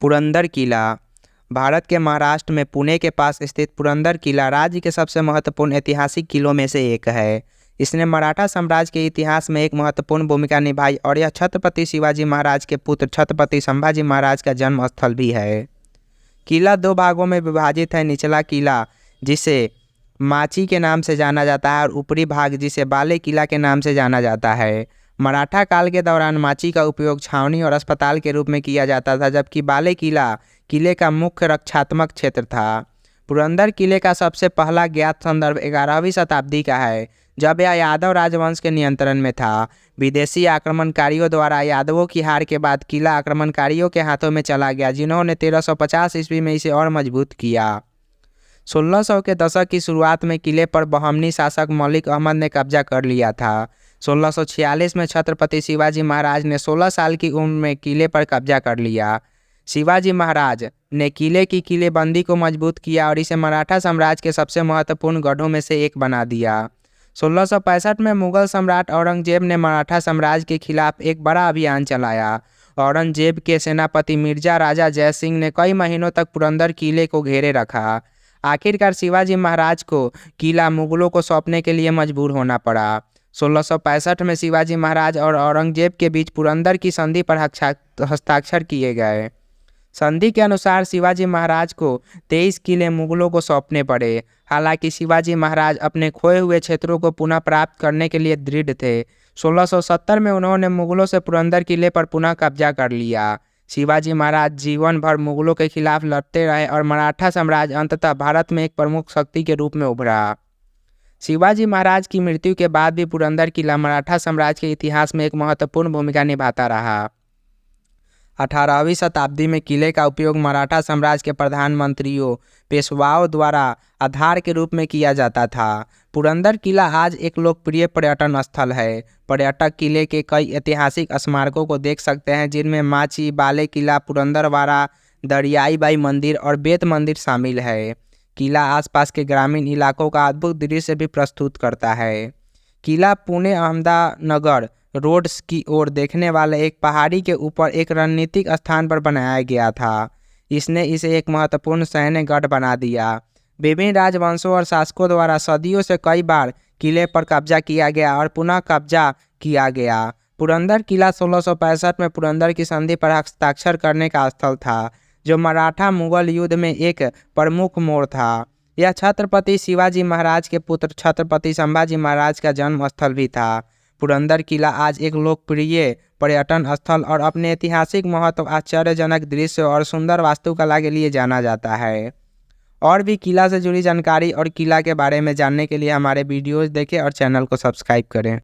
पुरंदर किला। भारत के महाराष्ट्र में पुणे के पास स्थित पुरंदर किला राज्य के सबसे महत्वपूर्ण ऐतिहासिक किलों में से एक है। इसने मराठा साम्राज्य के इतिहास में एक महत्वपूर्ण भूमिका निभाई और यह छत्रपति शिवाजी महाराज के पुत्र छत्रपति संभाजी महाराज का जन्म स्थल भी है। किला दो भागों में विभाजित है। निचला किला जिसे माची के नाम से जाना जाता है और ऊपरी भाग जिसे बाले किला के नाम से जाना जाता है। मराठा काल के दौरान माची का उपयोग छावनी और अस्पताल के रूप में किया जाता था, जबकि बाले किला किले का मुख्य रक्षात्मक क्षेत्र था। पुरंदर किले का सबसे पहला ज्ञात संदर्भ 11वीं शताब्दी का है, जब यह यादव राजवंश के नियंत्रण में था। विदेशी आक्रमणकारियों द्वारा यादवों की हार के बाद किला आक्रमणकारियों के हाथों में चला गया, जिन्होंने 1350 ईस्वी में इसे और मजबूत किया। 1600 के दशक की शुरुआत में किले पर बहमनी शासक मलिक अहमद ने कब्जा कर लिया था। 1646 में छत्रपति शिवाजी महाराज ने 16 साल की उम्र में किले पर कब्जा कर लिया। शिवाजी महाराज ने किले की किलेबंदी को मजबूत किया और इसे मराठा साम्राज्य के सबसे महत्वपूर्ण गढ़ों में से एक बना दिया। 1665 में मुगल सम्राट औरंगजेब ने मराठा साम्राज्य के खिलाफ एक बड़ा अभियान चलाया। औरंगजेब के सेनापति मिर्जा राजा जय सिंह ने कई महीनों तक पुरंदर किले को घेरे रखा। आखिरकार शिवाजी महाराज को किला मुगलों को सौंपने के लिए मजबूर होना पड़ा। 1665 में शिवाजी महाराज और औरंगजेब के बीच पुरंदर की संधि पर हस्ताक्षर किए गए। संधि के अनुसार शिवाजी महाराज को 23 किले मुगलों को सौंपने पड़े। हालांकि शिवाजी महाराज अपने खोए हुए क्षेत्रों को पुनः प्राप्त करने के लिए दृढ़ थे। 1670 में उन्होंने मुगलों से पुरंदर किले पर पुनः कब्जा कर लिया। शिवाजी महाराज जीवन भर मुगलों के खिलाफ लड़ते रहे और मराठा साम्राज्य अंततः भारत में एक प्रमुख शक्ति के रूप में उभरा। शिवाजी महाराज की मृत्यु के बाद भी पुरंदर किला मराठा साम्राज्य के इतिहास में एक महत्वपूर्ण भूमिका निभाता रहा। 18वीं शताब्दी में किले का उपयोग मराठा साम्राज्य के प्रधानमंत्रियों पेशवाओं द्वारा आधार के रूप में किया जाता था। पुरंदर किला आज एक लोकप्रिय पर्यटन स्थल है। पर्यटक किले के कई ऐतिहासिक स्मारकों को देख सकते हैं, जिनमें माची, बाले किला, पुरंदरवाड़ा, दरियाई बाई मंदिर और बेत मंदिर शामिल है। किला आसपास के ग्रामीण इलाकों का अद्भुत दृश्य भी प्रस्तुत करता है। किला पुणे अहमदानगर रोड की ओर देखने वाले एक पहाड़ी के ऊपर एक रणनीतिक स्थान पर बनाया गया था। इसने इसे एक महत्वपूर्ण सैन्य गढ़ बना दिया। विभिन्न राजवंशों और शासकों द्वारा सदियों से कई बार किले पर कब्जा किया गया और पुनः कब्जा किया गया। पुरंदर किला 1665 में पुरंदर की संधि पर हस्ताक्षर करने का स्थल था, जो मराठा मुगल युद्ध में एक प्रमुख मोड़ था। यह छत्रपति शिवाजी महाराज के पुत्र छत्रपति संभाजी महाराज का जन्म स्थल भी था। पुरंदर किला आज एक लोकप्रिय पर्यटन स्थल और अपने ऐतिहासिक महत्व, आश्चर्यजनक दृश्य और सुंदर वास्तुकला के लिए जाना जाता है। और भी किला से जुड़ी जानकारी और किला के बारे में जानने के लिए हमारे वीडियोस देखें और चैनल को सब्सक्राइब करें।